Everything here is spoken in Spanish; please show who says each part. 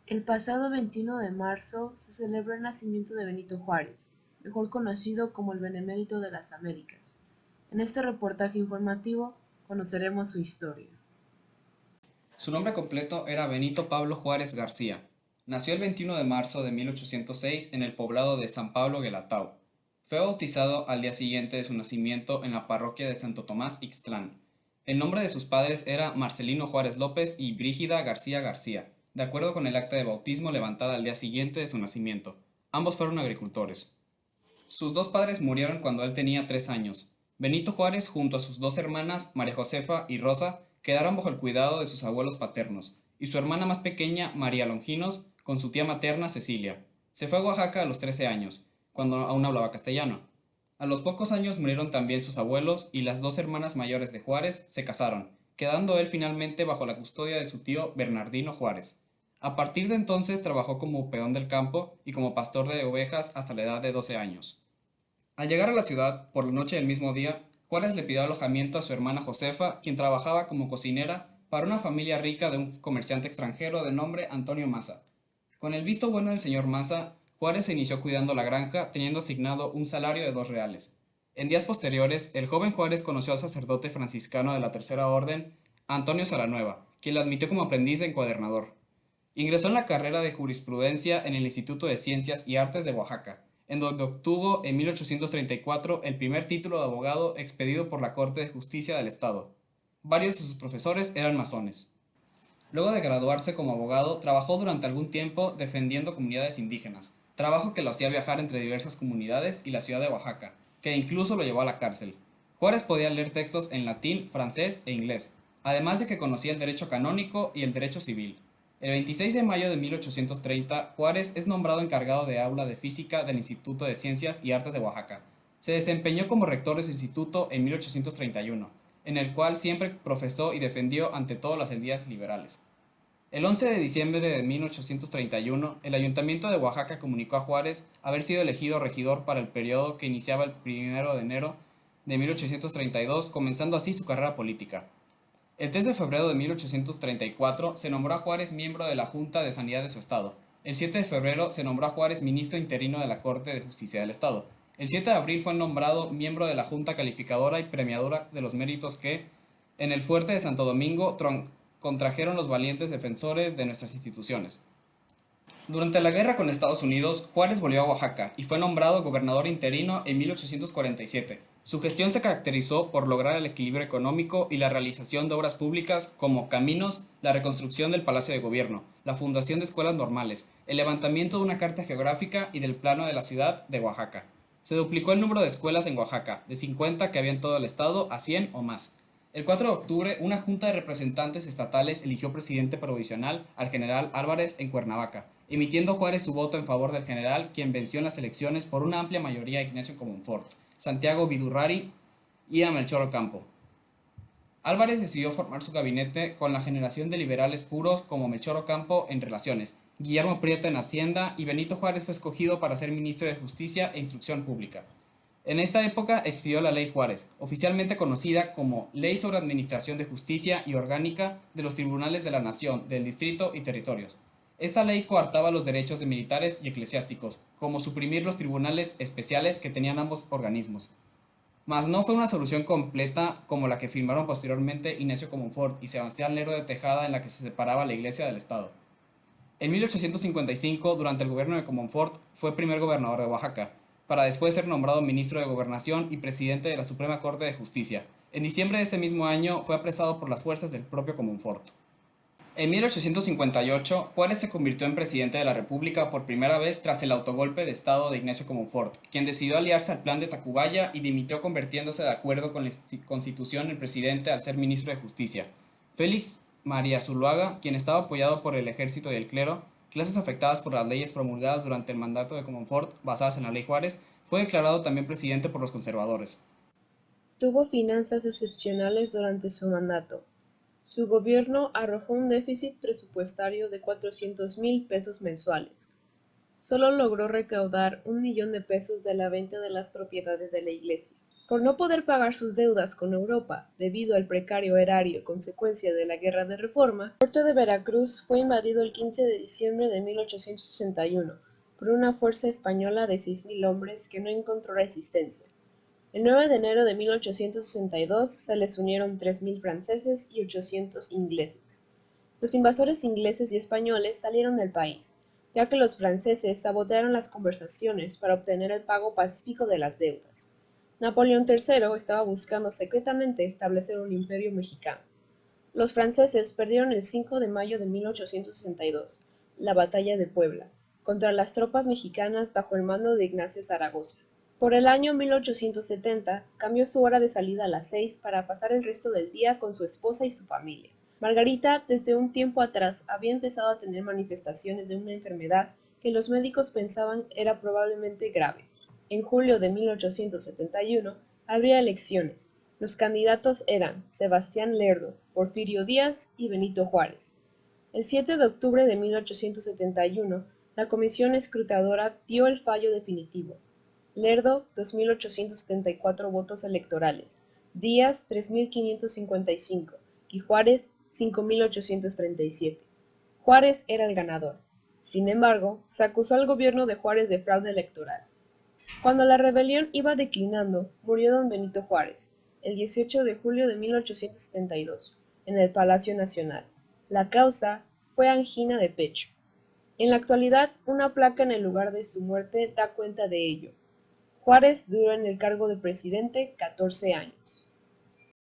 Speaker 1: El pasado 21 de marzo se celebró el nacimiento de Benito Juárez, mejor conocido como el Benemérito de las Américas. En este reportaje informativo conoceremos su historia.
Speaker 2: Su nombre completo era Benito Pablo Juárez García. Nació el 21 de marzo de 1806 en el poblado de San Pablo Guelatao. Fue bautizado al día siguiente de su nacimiento en la parroquia de Santo Tomás Ixtlán. El nombre de sus padres era Marcelino Juárez López y Brígida García García, de acuerdo con el acta de bautismo levantada al día siguiente de su nacimiento. Ambos fueron agricultores. Sus dos padres murieron cuando él tenía 3 años. Benito Juárez, junto a sus dos hermanas, María Josefa y Rosa, quedaron bajo el cuidado de sus abuelos paternos, y su hermana más pequeña, María Longinos, con su tía materna, Cecilia. Se fue a Oaxaca a los 13 años, cuando aún hablaba castellano. A los pocos años murieron también sus abuelos y las dos hermanas mayores de Juárez se casaron, quedando él finalmente bajo la custodia de su tío Bernardino Juárez. A partir de entonces trabajó como peón del campo y como pastor de ovejas hasta la edad de 12 años. Al llegar a la ciudad, por la noche del mismo día, Juárez le pidió alojamiento a su hermana Josefa, quien trabajaba como cocinera para una familia rica de un comerciante extranjero de nombre Antonio Maza. Con el visto bueno del señor Maza, Juárez se inició cuidando la granja, teniendo asignado un salario de 2 reales. En días posteriores, el joven Juárez conoció al sacerdote franciscano de la Tercera Orden, Antonio Salanueva, quien lo admitió como aprendiz de encuadernador. Ingresó en la carrera de jurisprudencia en el Instituto de Ciencias y Artes de Oaxaca, en donde obtuvo en 1834 el primer título de abogado expedido por la Corte de Justicia del Estado. Varios de sus profesores eran masones. Luego de graduarse como abogado, trabajó durante algún tiempo defendiendo comunidades indígenas, trabajo que lo hacía viajar entre diversas comunidades y la ciudad de Oaxaca, que incluso lo llevó a la cárcel. Juárez podía leer textos en latín, francés e inglés, además de que conocía el derecho canónico y el derecho civil. El 26 de mayo de 1830, Juárez es nombrado encargado de aula de física del Instituto de Ciencias y Artes de Oaxaca. Se desempeñó como rector de su instituto en 1831, en el cual siempre profesó y defendió ante todo las ideas liberales. El 11 de diciembre de 1831, el Ayuntamiento de Oaxaca comunicó a Juárez haber sido elegido regidor para el periodo que iniciaba el 1 de enero de 1832, comenzando así su carrera política. El 3 de febrero de 1834 se nombró a Juárez miembro de la Junta de Sanidad de su estado. El 7 de febrero se nombró a Juárez ministro interino de la Corte de Justicia del Estado. El 7 de abril fue nombrado miembro de la Junta Calificadora y Premiadora de los Méritos que, en el fuerte de Santo Domingo, contrajeron los valientes defensores de nuestras instituciones. Durante la guerra con Estados Unidos, Juárez volvió a Oaxaca y fue nombrado gobernador interino en 1847. Su gestión se caracterizó por lograr el equilibrio económico y la realización de obras públicas como caminos, la reconstrucción del Palacio de Gobierno, la fundación de escuelas normales, el levantamiento de una carta geográfica y del plano de la ciudad de Oaxaca. Se duplicó el número de escuelas en Oaxaca, de 50 que había en todo el estado a 100 o más. El 4 de octubre, una junta de representantes estatales eligió presidente provisional al general Álvarez en Cuernavaca, emitiendo Juárez su voto en favor del general, quien venció en las elecciones por una amplia mayoría a Ignacio Comonfort, Santiago Vidurrari y a Melchor Ocampo. Álvarez decidió formar su gabinete con la generación de liberales puros como Melchor Ocampo en Relaciones, Guillermo Prieto en Hacienda y Benito Juárez fue escogido para ser ministro de Justicia e Instrucción Pública. En esta época expidió la Ley Juárez, oficialmente conocida como Ley sobre Administración de Justicia y Orgánica de los Tribunales de la Nación, del Distrito y Territorios. Esta ley coartaba los derechos de militares y eclesiásticos, como suprimir los tribunales especiales que tenían ambos organismos. Mas no fue una solución completa como la que firmaron posteriormente Ignacio Comonfort y Sebastián Lerdo de Tejada, en la que se separaba la Iglesia del Estado. En 1855, durante el gobierno de Comonfort, fue primer gobernador de Oaxaca, para después ser nombrado ministro de Gobernación y presidente de la Suprema Corte de Justicia. En diciembre de ese mismo año fue apresado por las fuerzas del propio Comonfort. En 1858, Juárez se convirtió en presidente de la República por primera vez tras el autogolpe de Estado de Ignacio Comonfort, quien decidió aliarse al plan de Tacubaya y dimitió convirtiéndose de acuerdo con la Constitución el presidente al ser ministro de Justicia. Félix María Zuluaga, quien estaba apoyado por el ejército y el clero, clases afectadas por las leyes promulgadas durante el mandato de Comonfort basadas en la Ley Juárez, fue declarado también presidente por los conservadores.
Speaker 1: Tuvo finanzas excepcionales durante su mandato. Su gobierno arrojó un déficit presupuestario de 400,000 pesos mensuales. Solo logró recaudar 1 millón de pesos de la venta de las propiedades de la iglesia. Por no poder pagar sus deudas con Europa debido al precario erario consecuencia de la Guerra de Reforma, el puerto de Veracruz fue invadido el 15 de diciembre de 1861 por una fuerza española de 6.000 hombres que no encontró resistencia. El 9 de enero de 1862 se les unieron 3.000 franceses y 800 ingleses. Los invasores ingleses y españoles salieron del país, ya que los franceses sabotearon las conversaciones para obtener el pago pacífico de las deudas. Napoleón III estaba buscando secretamente establecer un imperio mexicano. Los franceses perdieron el 5 de mayo de 1862 la batalla de Puebla contra las tropas mexicanas bajo el mando de Ignacio Zaragoza. Por el año 1870 cambió su hora de salida a las 6 para pasar el resto del día con su esposa y su familia. Margarita desde un tiempo atrás había empezado a tener manifestaciones de una enfermedad que los médicos pensaban era probablemente grave. En julio de 1871 habría elecciones. Los candidatos eran Sebastián Lerdo, Porfirio Díaz y Benito Juárez. El 7 de octubre de 1871, la comisión escrutadora dio el fallo definitivo. Lerdo, 2.874 votos electorales, Díaz, 3.555 y Juárez, 5.837. Juárez era el ganador. Sin embargo, se acusó al gobierno de Juárez de fraude electoral. Cuando la rebelión iba declinando, murió don Benito Juárez, el 18 de julio de 1872, en el Palacio Nacional. La causa fue angina de pecho. En la actualidad, una placa en el lugar de su muerte da cuenta de ello. Juárez duró en el cargo de presidente 14 años.